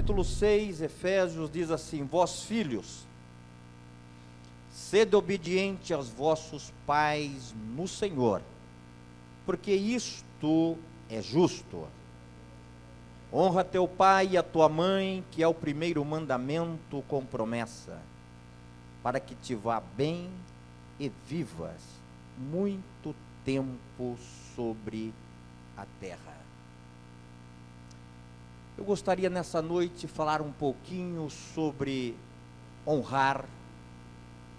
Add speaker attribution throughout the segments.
Speaker 1: capítulo 6, Efésios, diz assim: vós filhos, sede obediente aos vossos pais no Senhor, porque isto é justo. Honra teu pai e a tua mãe, que é o primeiro mandamento com promessa, para que te vá bem e vivas muito tempo sobre a terra. Eu gostaria nessa noite falar um pouquinho sobre honrar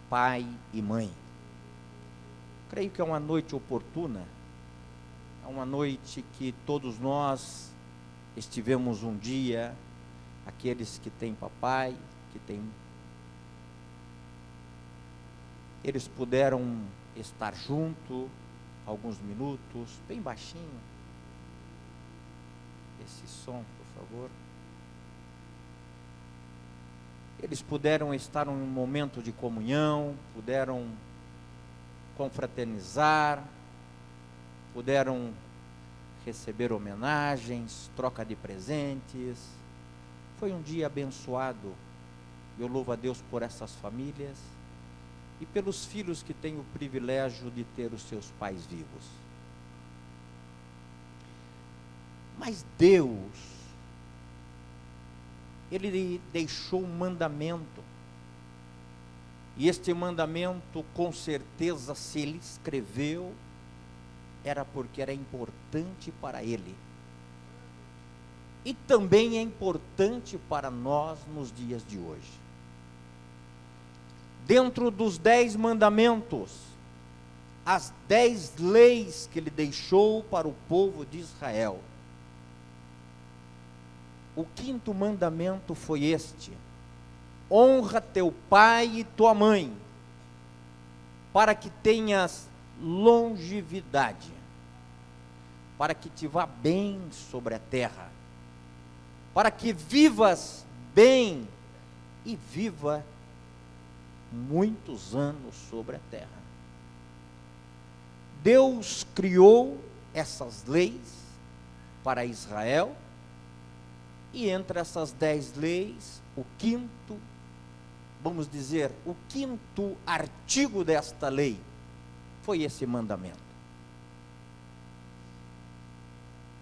Speaker 1: pai e mãe. Creio que é uma noite oportuna, é uma noite que todos nós estivemos um dia, aqueles que têm papai, que têm, eles puderam estar junto alguns minutos, bem baixinho, esse som, por favor. Eles puderam estar num momento de comunhão, puderam confraternizar, puderam receber homenagens, troca de presentes. Foi um dia abençoado. Eu louvo a Deus por essas famílias e pelos filhos que têm o privilégio de ter os seus pais vivos. Mas Deus, Ele deixou um mandamento, e este mandamento, com certeza, se Ele escreveu, era porque era importante para Ele, e também é importante para nós nos dias de hoje. Dentro dos 10 mandamentos, as 10 leis que Ele deixou para o povo de Israel, o 5º mandamento foi este: honra teu pai e tua mãe, para que tenhas longevidade, para que te vá bem sobre a terra, para que vivas bem e viva muitos anos sobre a terra. Deus criou essas leis para Israel, e entre essas 10 leis, o 5º, vamos dizer, o 5º artigo desta lei foi esse mandamento.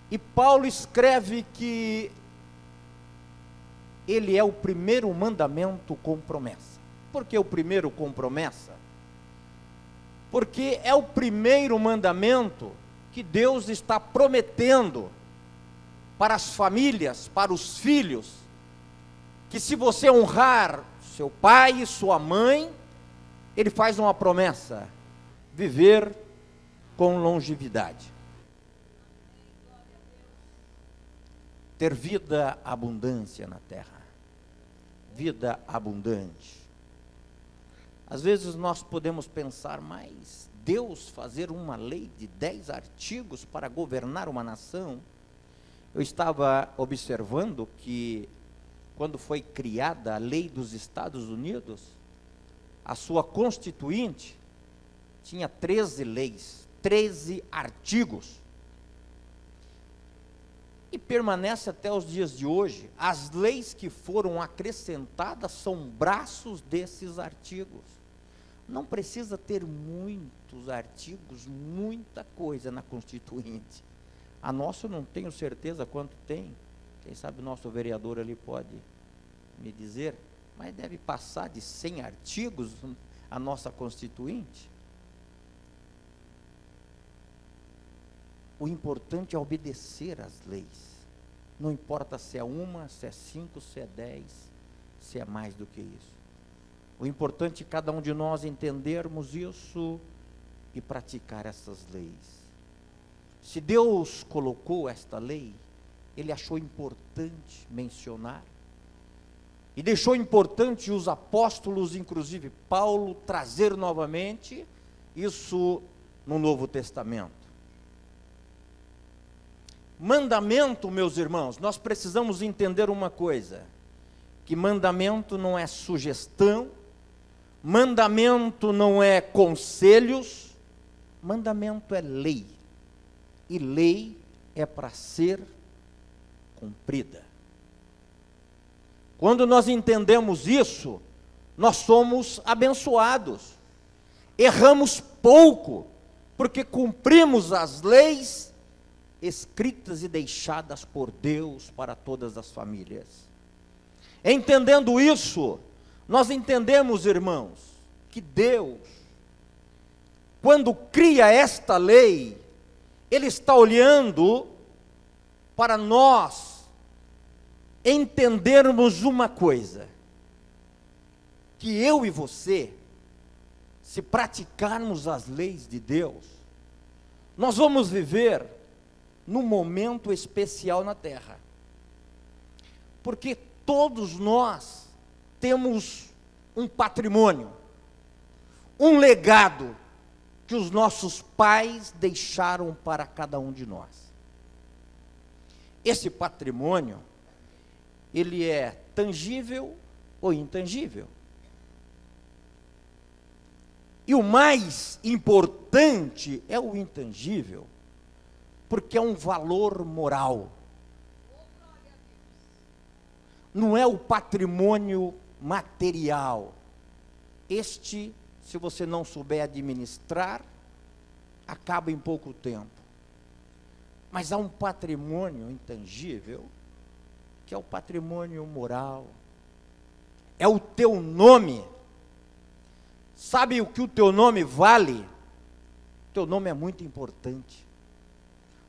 Speaker 1: E Paulo escreve que ele é o primeiro mandamento com promessa. Por que o primeiro com promessa? Porque é o primeiro mandamento que Deus está prometendo para as famílias, para os filhos, que se você honrar seu pai e sua mãe, Ele faz uma promessa: viver com longevidade, ter vida abundância na terra, vida abundante. Às vezes nós podemos pensar, mas Deus fazer uma lei de 10 artigos para governar uma nação? Eu estava observando que, quando foi criada a lei dos Estados Unidos, a sua constituinte tinha 13 leis, 13 artigos. E permanece até os dias de hoje. As leis que foram acrescentadas são braços desses artigos. Não precisa ter muitos artigos, muita coisa na constituinte. A nossa eu não tenho certeza quanto tem. Quem sabe o nosso vereador ali pode me dizer, mas deve passar de 100 artigos a nossa constituinte. O importante é obedecer às leis. Não importa se é uma, se é 5, se é 10, se é mais do que isso. O importante é cada um de nós entendermos isso e praticar essas leis. Se Deus colocou esta lei, Ele achou importante mencionar, e deixou importante os apóstolos, inclusive Paulo, trazer novamente isso no Novo Testamento. Mandamento, meus irmãos, nós precisamos entender uma coisa, que mandamento não é sugestão, mandamento não é conselhos, mandamento é lei. E lei é para ser cumprida. Quando nós entendemos isso, nós somos abençoados. Erramos pouco, porque cumprimos as leis escritas e deixadas por Deus para todas as famílias. Entendendo isso, nós entendemos, irmãos, que Deus, quando cria esta lei, Ele está olhando para nós entendermos uma coisa, que eu e você, se praticarmos as leis de Deus, nós vamos viver num momento especial na terra, porque todos nós temos um patrimônio, um legado que os nossos pais deixaram para cada um de nós. Esse patrimônio, ele é tangível ou intangível. E o mais importante é o intangível, porque é um valor moral. Não é o patrimônio material. Este, se você não souber administrar, acaba em pouco tempo. Mas há um patrimônio intangível, que é o patrimônio moral. É o teu nome. Sabe o que o teu nome vale? O teu nome é muito importante.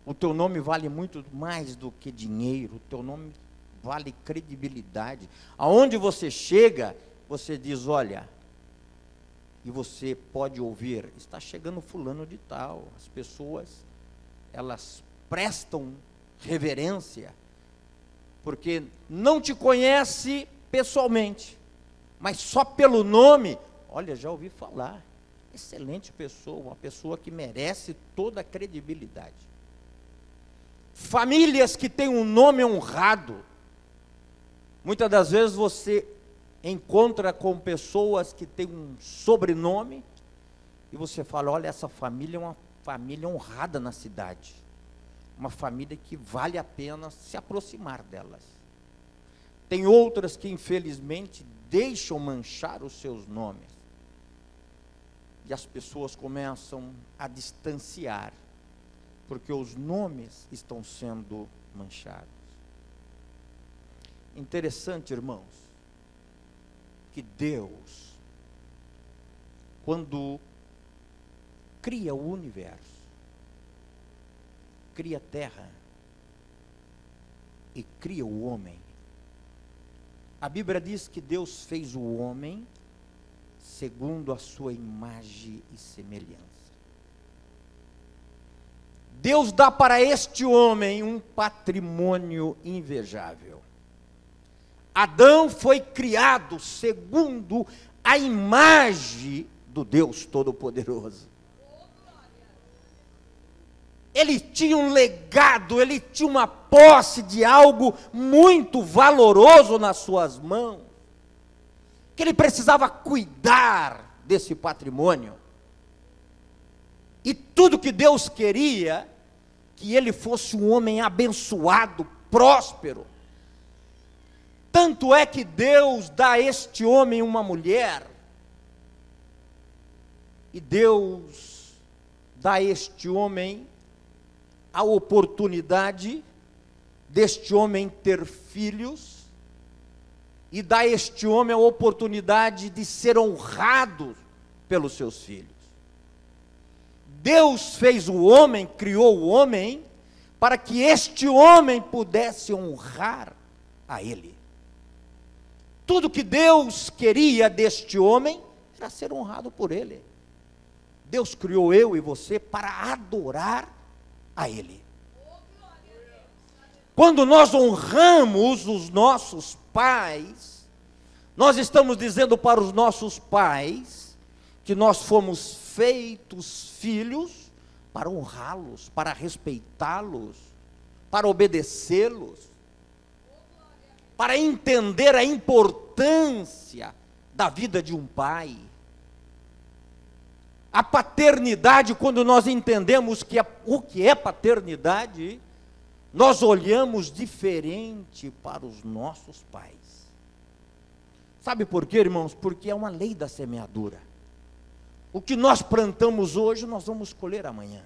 Speaker 1: O teu nome vale muito mais do que dinheiro. O teu nome vale credibilidade. Aonde você chega, você diz, olha, e você pode ouvir, está chegando fulano de tal. As pessoas, elas prestam reverência, porque não te conhece pessoalmente, mas só pelo nome, olha, já ouvi falar, excelente pessoa, uma pessoa que merece toda a credibilidade. Famílias que têm um nome honrado, muitas das vezes você encontra com pessoas que têm um sobrenome, e você fala, olha, essa família é uma família honrada na cidade, uma família que vale a pena se aproximar delas. Tem outras que infelizmente deixam manchar os seus nomes, e as pessoas começam a distanciar, porque os nomes estão sendo manchados. Interessante, irmãos, que Deus, quando cria o universo, cria a terra e cria o homem, a Bíblia diz que Deus fez o homem segundo a sua imagem e semelhança. Deus dá para este homem um patrimônio invejável. Adão foi criado segundo a imagem do Deus Todo-Poderoso. Ele tinha um legado, ele tinha uma posse de algo muito valoroso nas suas mãos, que ele precisava cuidar desse patrimônio. E tudo que Deus queria, que ele fosse um homem abençoado, próspero. Tanto é que Deus dá a este homem uma mulher, e Deus dá a este homem a oportunidade deste homem ter filhos, e dá a este homem a oportunidade de ser honrado pelos seus filhos. Deus fez o homem, criou o homem, para que este homem pudesse honrar a ele. Tudo que Deus queria deste homem era ser honrado por ele. Deus criou eu e você para adorar a ele. Quando nós honramos os nossos pais, nós estamos dizendo para os nossos pais que nós fomos feitos filhos para honrá-los, para respeitá-los, para obedecê-los, para entender a importância da vida de um pai. A paternidade, quando nós entendemos o que é paternidade, nós olhamos diferente para os nossos pais. Sabe por quê, irmãos? Porque é uma lei da semeadura. O que nós plantamos hoje, nós vamos colher amanhã.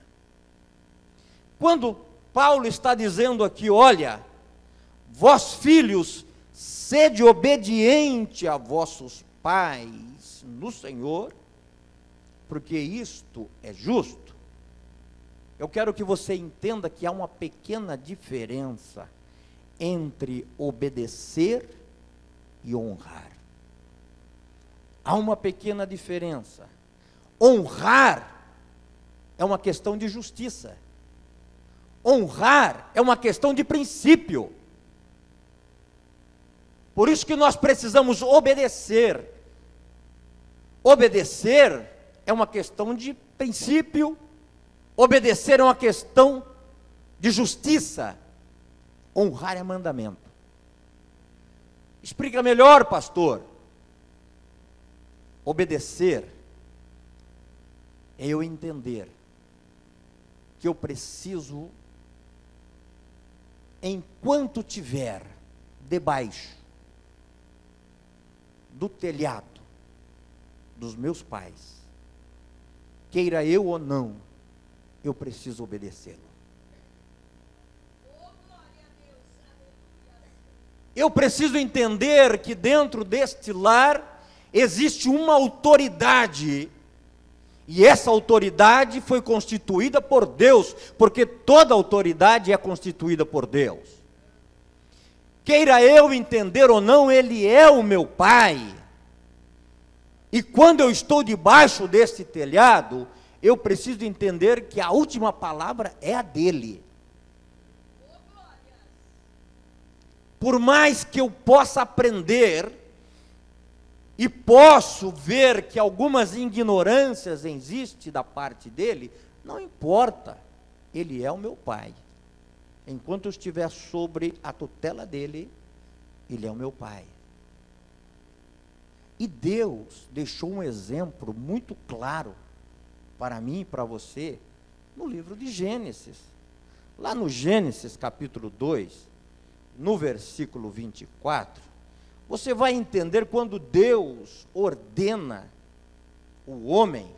Speaker 1: Quando Paulo está dizendo aqui, olha, vós filhos, sede obediente a vossos pais no Senhor, porque isto é justo. Eu quero que você entenda que há uma pequena diferença entre obedecer e honrar. Há uma pequena diferença. Honrar é uma questão de justiça. Honrar é uma questão de princípio. Por isso que nós precisamos obedecer. Obedecer é uma questão de princípio. Obedecer é uma questão de justiça. Honrar é mandamento. Explica melhor, pastor. Obedecer é eu entender que eu preciso, enquanto tiver debaixo do telhado dos meus pais, queira eu ou não, eu preciso obedecê-lo. Eu preciso entender que dentro deste lar existe uma autoridade, e essa autoridade foi constituída por Deus, porque toda autoridade é constituída por Deus. Queira eu entender ou não, Ele é o meu Pai, e quando eu estou debaixo desse telhado, eu preciso entender que a última palavra é a dele. Por mais que eu possa aprender, e posso ver que algumas ignorâncias existem da parte dele, não importa, ele é o meu Pai. Enquanto eu estiver sobre a tutela dele, ele é o meu Pai. E Deus deixou um exemplo muito claro para mim e para você, no livro de Gênesis. Lá no Gênesis capítulo 2, no versículo 24, você vai entender quando Deus ordena o homem,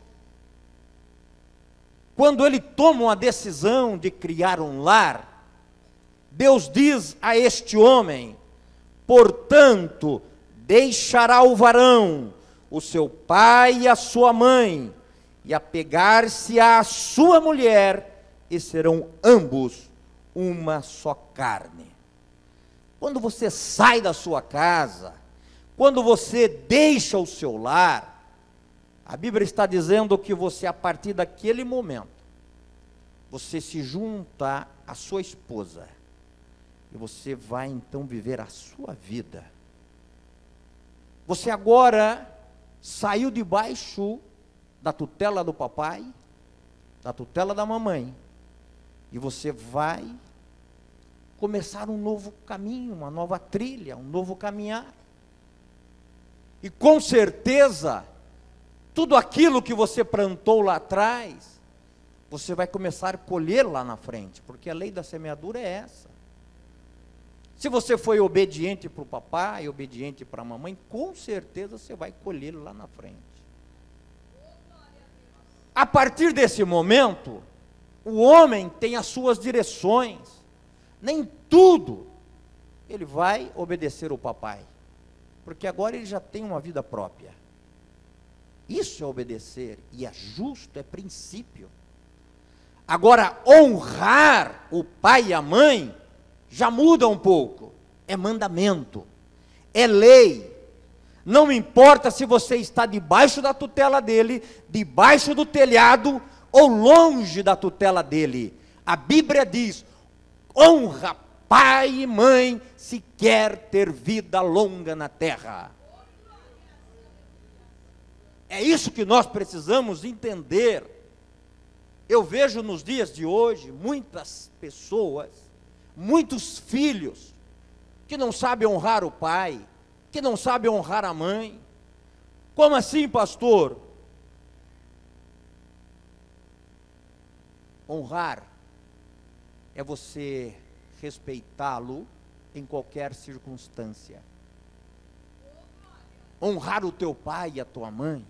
Speaker 1: quando ele toma uma decisão de criar um lar, Deus diz a este homem, portanto, deixará o varão, o seu pai e a sua mãe, e apegar-se à sua mulher, e serão ambos uma só carne. Quando você sai da sua casa, quando você deixa o seu lar, a Bíblia está dizendo que você, a partir daquele momento, você se junta à sua esposa, e você vai então viver a sua vida. Você agora saiu debaixo da tutela do papai, da tutela da mamãe, e você vai começar um novo caminho, uma nova trilha, um novo caminhar. E com certeza, tudo aquilo que você plantou lá atrás, você vai começar a colher lá na frente, porque a lei da semeadura é essa. Se você foi obediente para o papai, obediente para a mamãe, com certeza você vai colher lá na frente. A partir desse momento, o homem tem as suas direções. Nem tudo ele vai obedecer ao papai, porque agora ele já tem uma vida própria. Isso é obedecer, e é justo, é princípio. Agora, honrar o pai e a mãe já muda um pouco, é mandamento, é lei. Não importa se você está debaixo da tutela dele, debaixo do telhado ou longe da tutela dele. A Bíblia diz: honra pai e mãe se quer ter vida longa na terra. É isso que nós precisamos entender. Eu vejo nos dias de hoje muitas pessoas, muitos filhos, que não sabem honrar o pai, que não sabem honrar a mãe. Como assim, pastor? Honrar é você respeitá-lo em qualquer circunstância. Honrar o teu pai e a tua mãe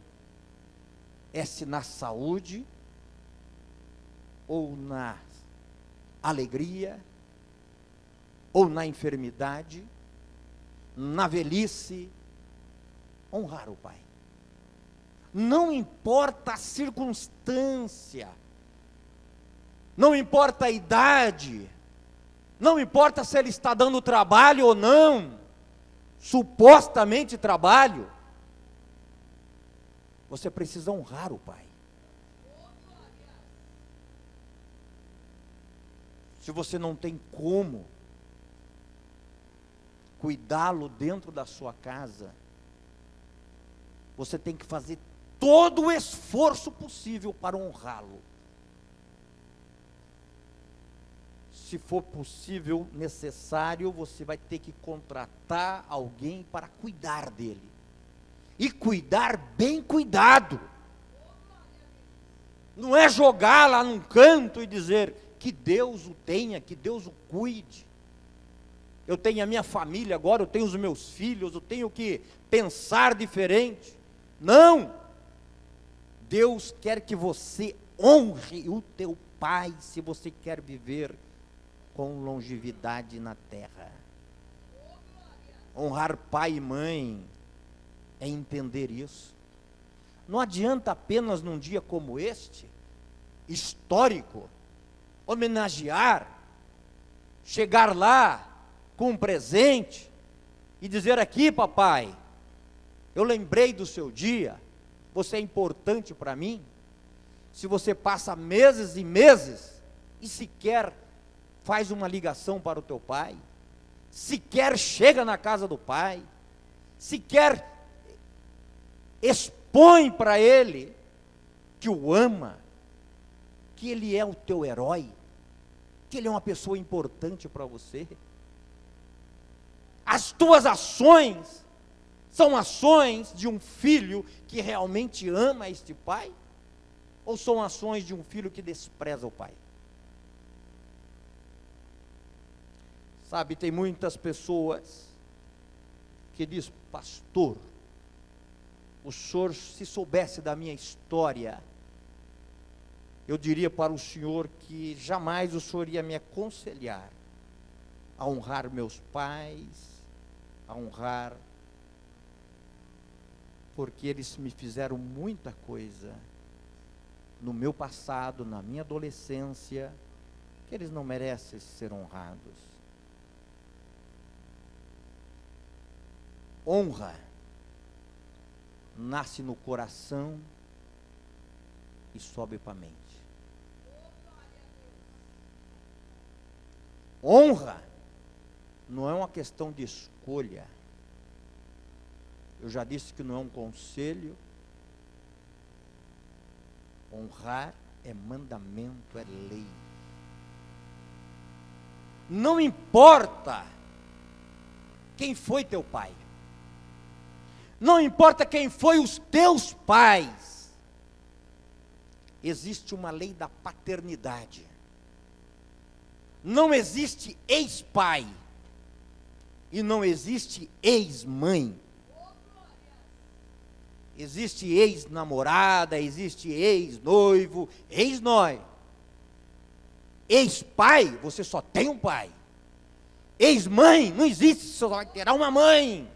Speaker 1: é se na saúde ou na alegria ou na enfermidade, na velhice, honrar o pai. Não importa a circunstância, não importa a idade, não importa se ele está dando trabalho ou não, supostamente trabalho, você precisa honrar o pai. Se você não tem como cuidá-lo dentro da sua casa, você tem que fazer todo o esforço possível para honrá-lo. Se for possível, necessário, você vai ter que contratar alguém para cuidar dele. E cuidar bem cuidado. Não é jogar lá num canto e dizer que Deus o tenha, que Deus o cuide. Eu tenho a minha família agora, eu tenho os meus filhos, eu tenho que pensar diferente. Não! Deus quer que você honre o teu pai, se você quer viver com longevidade na terra. Honrar pai e mãe é entender isso. Não adianta apenas num dia como este, histórico, homenagear, chegar lá com um presente e dizer: aqui, papai, eu lembrei do seu dia, você é importante para mim. Se você passa meses e meses e sequer faz uma ligação para o teu pai, sequer chega na casa do pai, sequer expõe para ele que o ama, que ele é o teu herói, que ele é uma pessoa importante para você. As tuas ações são ações de um filho que realmente ama este pai? Ou são ações de um filho que despreza o pai? Sabe, tem muitas pessoas que dizem: pastor, o senhor, se soubesse da minha história, eu diria para o senhor que jamais o senhor ia me aconselhar a honrar meus pais, a honrar, porque eles me fizeram muita coisa no meu passado, na minha adolescência, que eles não merecem ser honrados. Honra nasce no coração e sobe para a mente. Honra não é uma questão de escolha. Eu já disse que não é um conselho. Honrar é mandamento, é lei. Não importa quem foi teu pai, não importa quem foi os teus pais, existe uma lei da paternidade. Não existe ex-pai e não existe ex-mãe. Existe ex-namorada, existe ex-noivo, ex-nóia. Ex-pai, você só tem um pai. Ex-mãe, não existe, você só vai ter uma mãe.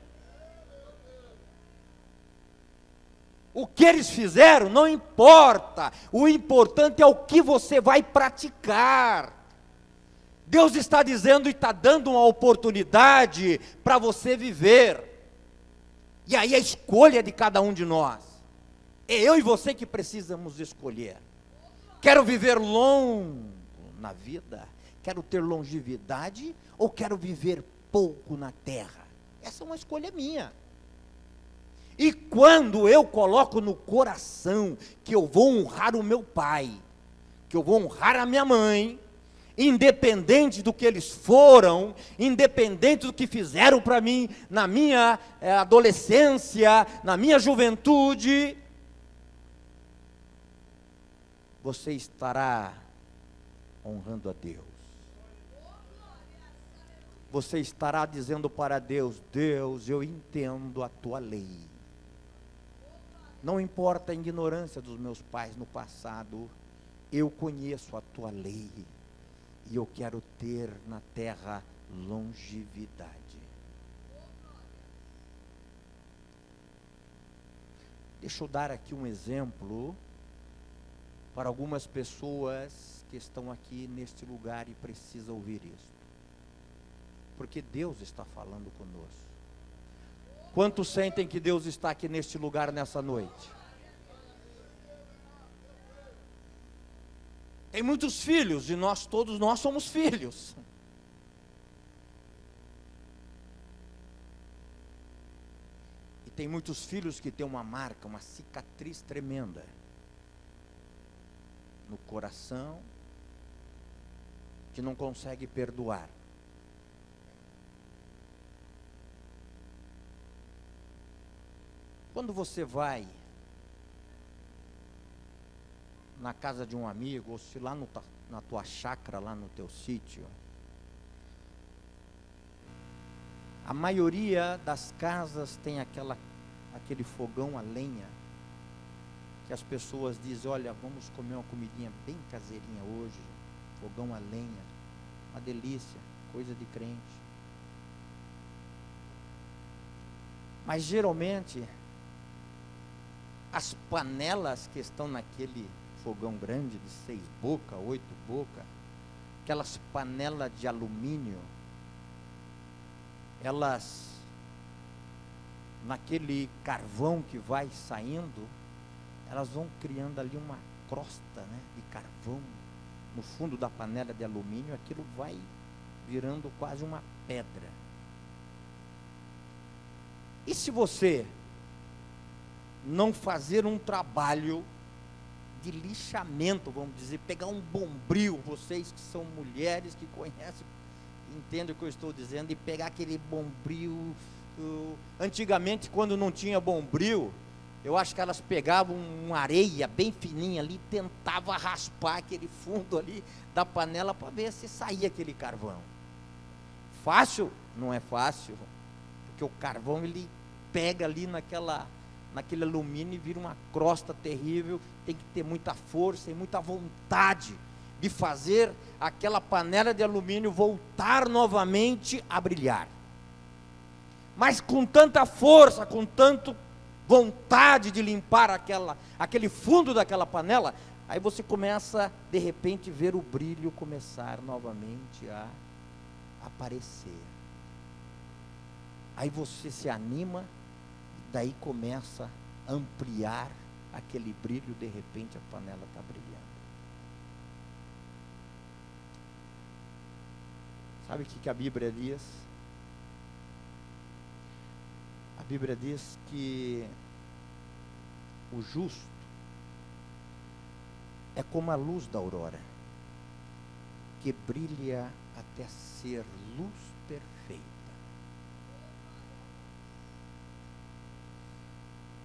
Speaker 1: O que eles fizeram não importa, o importante é o que você vai praticar. Deus está dizendo e está dando uma oportunidade para você viver. E aí a escolha é de cada um de nós. É eu e você que precisamos escolher. Quero viver longo na vida? Quero ter longevidade? Ou quero viver pouco na terra? Essa é uma escolha minha. E quando eu coloco no coração que eu vou honrar o meu pai, que eu vou honrar a minha mãe, independente do que eles foram, independente do que fizeram para mim na minha adolescência, na minha juventude, você estará honrando a Deus. Você estará dizendo para Deus: Deus, eu entendo a tua lei. Não importa a ignorância dos meus pais no passado, eu conheço a tua lei e eu quero ter na terra longevidade. Deixa eu dar aqui um exemplo para algumas pessoas que estão aqui neste lugar e precisam ouvir isso. Porque Deus está falando conosco. Quantos sentem que Deus está aqui neste lugar nessa noite? Tem muitos filhos e todos nós somos filhos. E tem muitos filhos que têm uma marca, uma cicatriz tremenda no coração, que não consegue perdoar. Quando você vai na casa de um amigo, ou se lá na tua chácara, lá no teu sítio, a maioria das casas tem aquele fogão a lenha, que as pessoas dizem, olha, vamos comer uma comidinha bem caseirinha hoje, fogão a lenha, uma delícia, coisa de crente. Mas geralmente, as panelas que estão naquele fogão grande de 6 bocas, 8 bocas, aquelas panelas de alumínio, elas, naquele carvão que vai saindo, elas vão criando ali uma crosta, né, de carvão no fundo da panela de alumínio. Aquilo vai virando quase uma pedra. E se você não fazer um trabalho de lixamento, vamos dizer, pegar um bombril, vocês que são mulheres que conhecem, entendem o que eu estou dizendo, e pegar aquele bombril, antigamente quando não tinha bombril, eu acho que elas pegavam uma areia bem fininha ali, tentavam raspar aquele fundo ali da panela para ver se saía aquele carvão. Fácil? Não é fácil, porque o carvão ele pega ali naquele alumínio e vira uma crosta terrível. Tem que ter muita força e muita vontade de fazer aquela panela de alumínio voltar novamente a brilhar. Mas com tanta força, com tanto vontade de limpar aquele fundo daquela panela, aí você começa de repente ver o brilho começar novamente a aparecer. Aí você se anima, daí começa a ampliar aquele brilho, de repente a panela está brilhando. Sabe o que a Bíblia diz? A Bíblia diz que o justo é como a luz da aurora, que brilha até ser luz perfeita.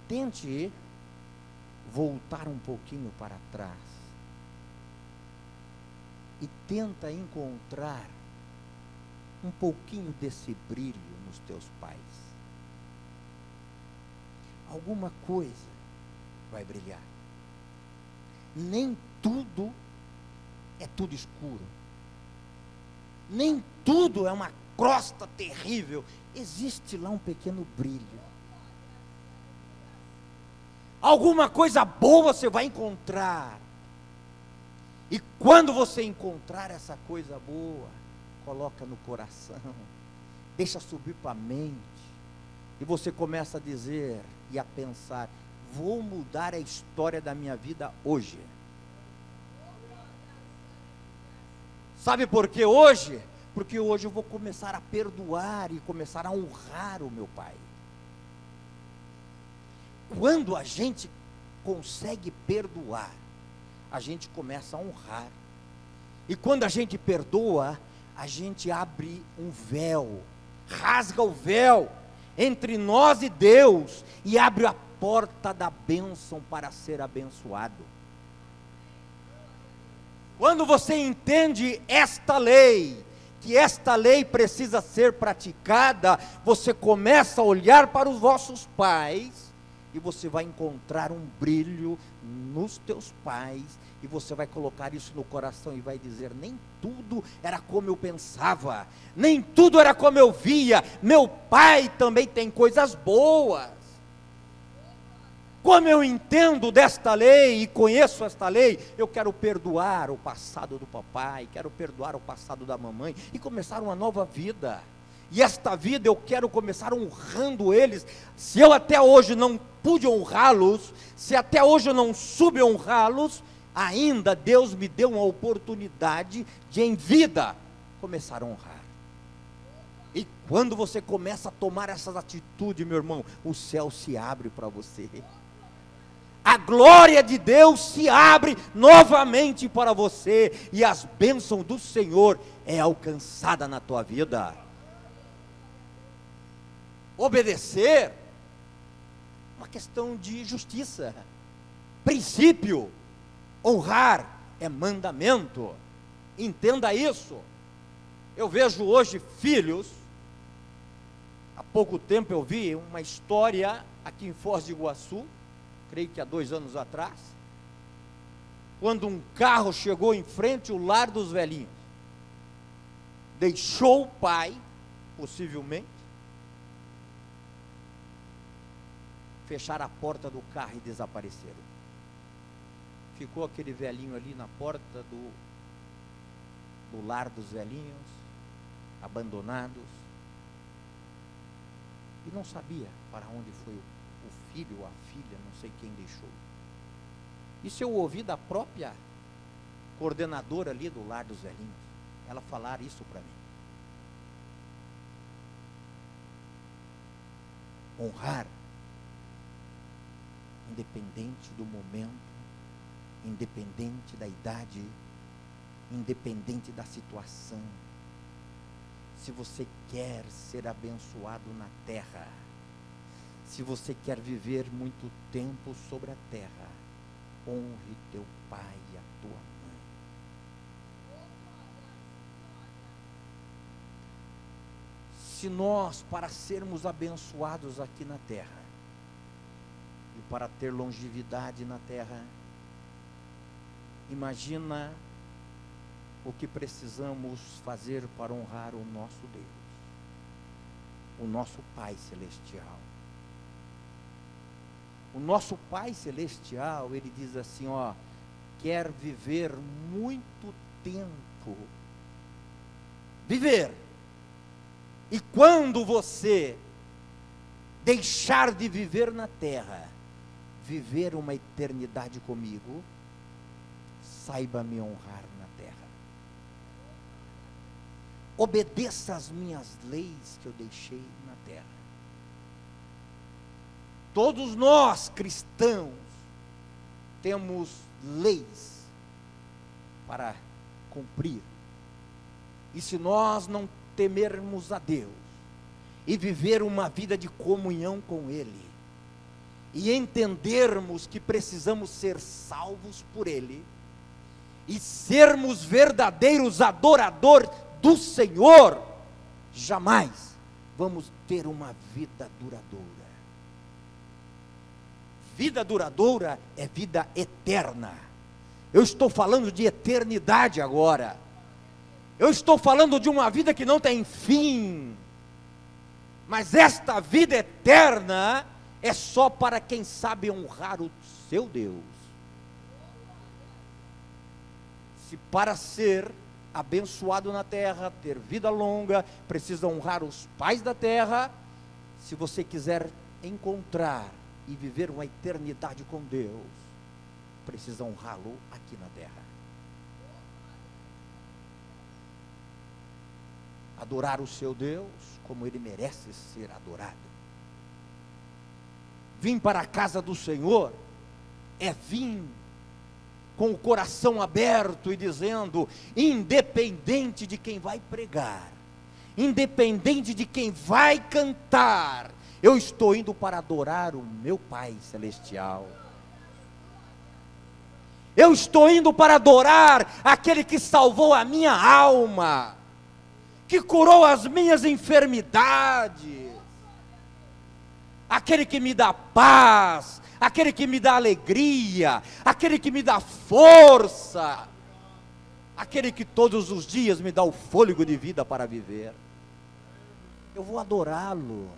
Speaker 1: Tente voltar um pouquinho para trás e tenta encontrar um pouquinho desse brilho nos teus pais. Alguma coisa vai brilhar. Nem tudo é tudo escuro. Nem tudo é uma crosta terrível. Existe lá um pequeno brilho. Alguma coisa boa você vai encontrar. E quando você encontrar essa coisa boa, coloca no coração, deixa subir para a mente, e você começa a dizer e a pensar: vou mudar a história da minha vida hoje. Sabe por que hoje? Porque hoje eu vou começar a perdoar e começar a honrar o meu pai. Quando a gente consegue perdoar, a gente começa a honrar. E quando a gente perdoa, a gente abre um véu, rasga o véu entre nós e Deus, e abre a porta da bênção para ser abençoado. Quando você entende esta lei, que esta lei precisa ser praticada, você começa a olhar para os vossos pais e você vai encontrar um brilho nos teus pais, e você vai colocar isso no coração e vai dizer: nem tudo era como eu pensava, nem tudo era como eu via, meu pai também tem coisas boas. Como eu entendo desta lei e conheço esta lei, eu quero perdoar o passado do papai, quero perdoar o passado da mamãe e começar uma nova vida. E esta vida eu quero começar honrando eles. Se eu até hoje não pude honrá-los, se até hoje eu não soube honrá-los, ainda Deus me deu uma oportunidade de, em vida, começar a honrar. E quando você começa a tomar essas atitudes, meu irmão, o céu se abre para você. A glória de Deus se abre novamente para você, e as bênçãos do Senhor é alcançada na tua vida. Obedecer, uma questão de justiça, princípio. Honrar é mandamento, entenda isso. Eu vejo hoje filhos, há pouco tempo eu vi uma história aqui em Foz do Iguaçu, creio que há 2 anos atrás, quando um carro chegou em frente ao lar dos velhinhos, deixou o pai, possivelmente, fechar a porta do carro e desapareceram. Ficou aquele velhinho ali na porta do lar dos velhinhos, abandonados, e não sabia para onde foi o filho ou a filha, não sei quem deixou. Isso eu ouvi da própria coordenadora ali do lar dos velhinhos, ela falar isso para mim. Honrar, independente do momento, independente da idade, independente da situação. Se você quer ser abençoado na terra, se você quer viver muito tempo sobre a terra, honre teu pai e a tua mãe. Se nós, para sermos abençoados aqui na terra, e para ter longevidade na terra, imagina o que precisamos fazer para honrar o nosso Deus, o nosso Pai Celestial. O nosso Pai Celestial, Ele diz assim, ó, quer viver muito tempo. Viver. E quando você deixar de viver na terra, viver uma eternidade comigo, saiba me honrar na terra. Obedeça as minhas leis que eu deixei na terra. Todos nós cristãos temos leis para cumprir. E se nós não temermos a Deus e viver uma vida de comunhão com Ele, e entendermos que precisamos ser salvos por Ele, e sermos verdadeiros adoradores do Senhor, jamais vamos ter uma vida duradoura. Vida duradoura é vida eterna. Eu estou falando de eternidade agora. Eu estou falando de uma vida que não tem fim. Mas esta vida eterna é só para quem sabe honrar o seu Deus. Se para ser abençoado na terra, ter vida longa, precisa honrar os pais da terra. Se você quiser encontrar e viver uma eternidade com Deus, precisa honrá-lo aqui na terra. Adorar o seu Deus como Ele merece ser adorado. Vim para a casa do Senhor é vir com o coração aberto e dizendo, independente de quem vai pregar, independente de quem vai cantar, eu estou indo para adorar o meu Pai Celestial. Eu estou indo para adorar aquele que salvou a minha alma, que curou as minhas enfermidades. aquele que me dá paz, aquele que me dá alegria, aquele que me dá força, aquele que todos os dias me dá o fôlego de vida para viver. Eu vou adorá-lo.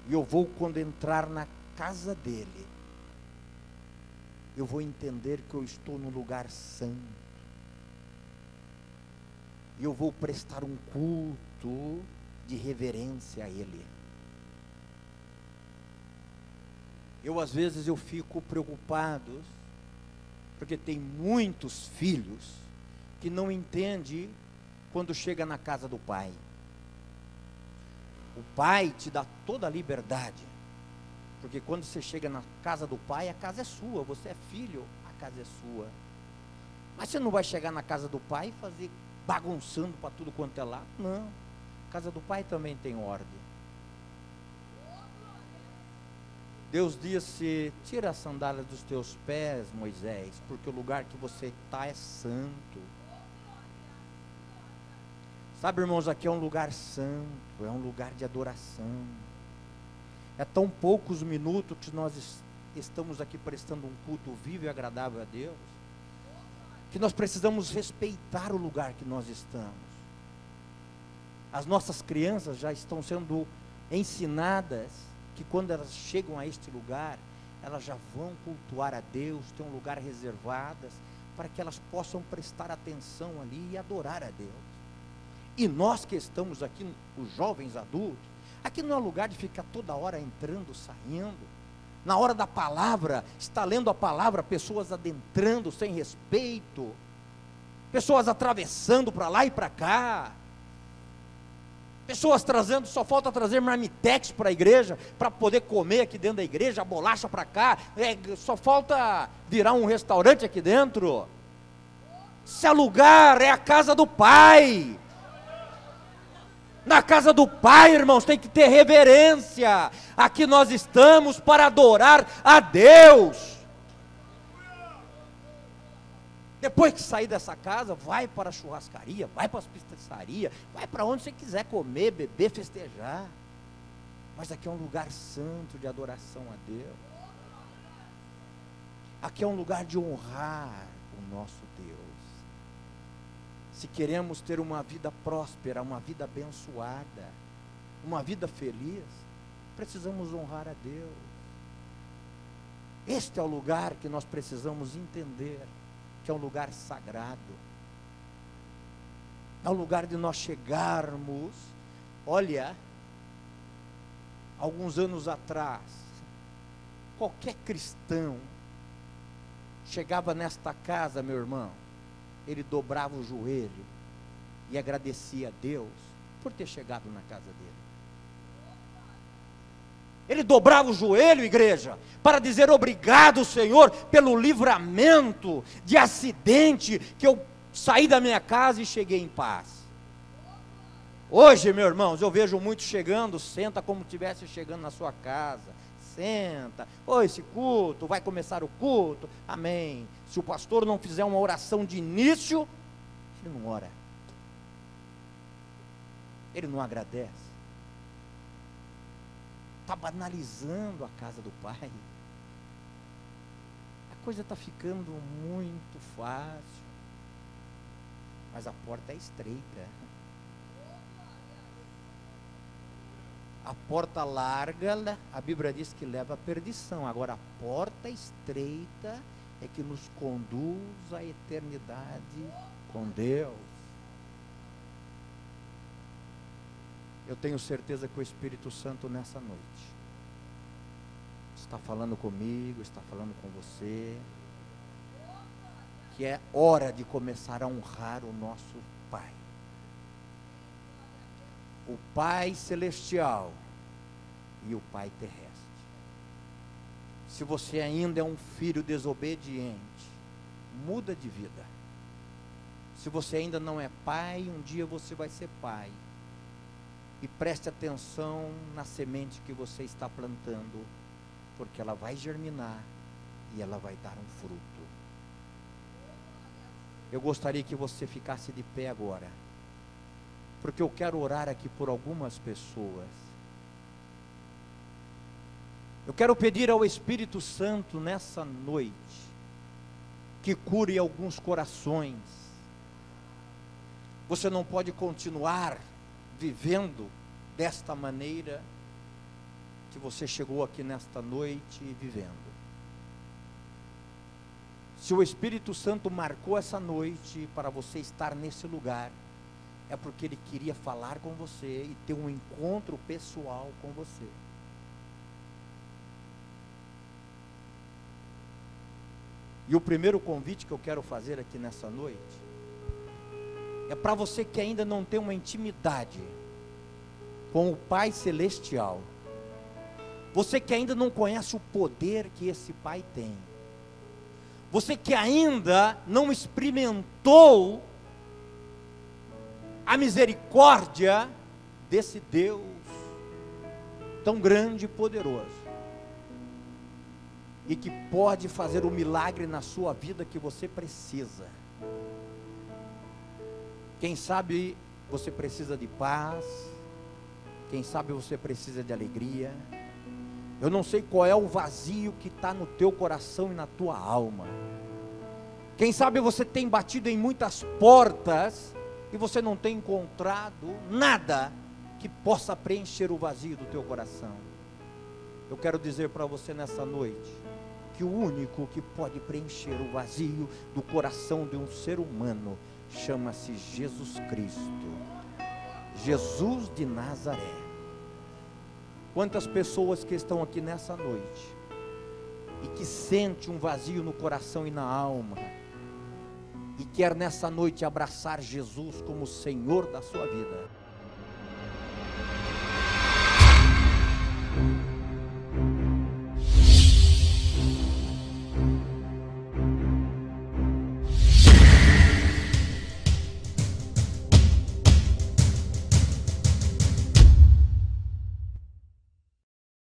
Speaker 1: E eu vou, quando entrar na casa dele, eu vou entender que eu estou num lugar santo. E eu vou prestar um culto de reverência a ele. Às vezes eu fico preocupado, porque tem muitos filhos que não entendem quando chega na casa do pai. O pai te dá toda a liberdade, porque quando você chega na casa do pai, a casa é sua, você é filho, a casa é sua. Mas você não vai chegar na casa do pai e fazer bagunçando para tudo quanto é lá. Não, a casa do pai também tem ordem. Deus disse: tira a sandália dos teus pés, Moisés, porque o lugar que você está é santo. Sabe, irmãos, aqui é um lugar santo, é um lugar de adoração. É tão poucos minutos que nós estamos aqui prestando um culto vivo e agradável a Deus, que nós precisamos respeitar o lugar que nós estamos. As nossas crianças já estão sendo ensinadas que quando elas chegam a este lugar, elas já vão cultuar a Deus, tem um lugar reservadas, para que elas possam prestar atenção ali e adorar a Deus. E nós que estamos aqui, os jovens adultos, aqui não é lugar de ficar toda hora entrando, saindo. Na hora da palavra, está lendo a palavra, pessoas adentrando sem respeito, pessoas atravessando para lá e para cá, pessoas trazendo, só falta trazer marmitex para a igreja, para poder comer aqui dentro da igreja, a bolacha para cá, só falta virar um restaurante aqui dentro. Esse é lugar, é a casa do Pai. Na casa do Pai, irmãos, tem que ter reverência. Aqui nós estamos para adorar a Deus. Depois que sair dessa casa, vai para a churrascaria, vai para as pizzaria, vai para onde você quiser comer, beber, festejar. Mas aqui é um lugar santo de adoração a Deus. Aqui é um lugar de honrar o nosso Deus. Se queremos ter uma vida próspera, uma vida abençoada, uma vida feliz, precisamos honrar a Deus. Este é o lugar que nós precisamos entender, que é um lugar sagrado. É o lugar de nós chegarmos. Olha, alguns anos atrás, qualquer cristão chegava nesta casa, meu irmão, ele dobrava o joelho e agradecia a Deus por ter chegado na casa dele. Ele dobrava o joelho, igreja, para dizer obrigado, Senhor, pelo livramento de acidente, que eu saí da minha casa e cheguei em paz. Hoje, meus irmãos, eu vejo muitos chegando, senta como se estivesse chegando na sua casa. Senta, oi, esse culto, vai começar o culto, amém. Se o pastor não fizer uma oração de início, ele não ora, ele não agradece, está banalizando a casa do Pai. A coisa está ficando muito fácil, mas a porta é estreita. A porta larga, a Bíblia diz que leva à perdição. Agora a porta estreita é que nos conduz à eternidade com Deus. Eu tenho certeza que o Espírito Santo nessa noite está falando comigo, está falando com você, que é hora de começar a honrar o nosso Pai. O Pai celestial e o Pai terrestre. Se você ainda é um filho desobediente, muda de vida. Se você ainda não é pai, um dia você vai ser pai. E preste atenção na semente que você está plantando, porque ela vai germinar e ela vai dar um fruto. Eu gostaria que você ficasse de pé agora, porque eu quero orar aqui por algumas pessoas Eu quero pedir ao Espírito Santo nessa noite, que cure alguns corações. Você não pode continuar vivendo desta maneira que você chegou aqui nesta noite vivendo. Se o Espírito Santo marcou essa noite para você estar nesse lugar, é porque Ele queria falar com você e ter um encontro pessoal com você. E o primeiro convite que eu quero fazer aqui nessa noite é para você que ainda não tem uma intimidade com o Pai Celestial. Você que ainda não conhece o poder que esse Pai tem. Você que ainda não experimentou a misericórdia desse Deus tão grande e poderoso, e que pode fazer o milagre na sua vida que você precisa. Quem sabe você precisa de paz, quem sabe você precisa de alegria. Eu não sei qual é o vazio que está no teu coração e na tua alma. Quem sabe você tem batido em muitas portas e você não tem encontrado nada que possa preencher o vazio do teu coração. Eu quero dizer para você nessa noite, que o único que pode preencher o vazio do coração de um ser humano chama-se Jesus Cristo, Jesus de Nazaré. Quantas pessoas que estão aqui nessa noite e que sente um vazio no coração e na alma e quer nessa noite abraçar Jesus como Senhor da sua vida.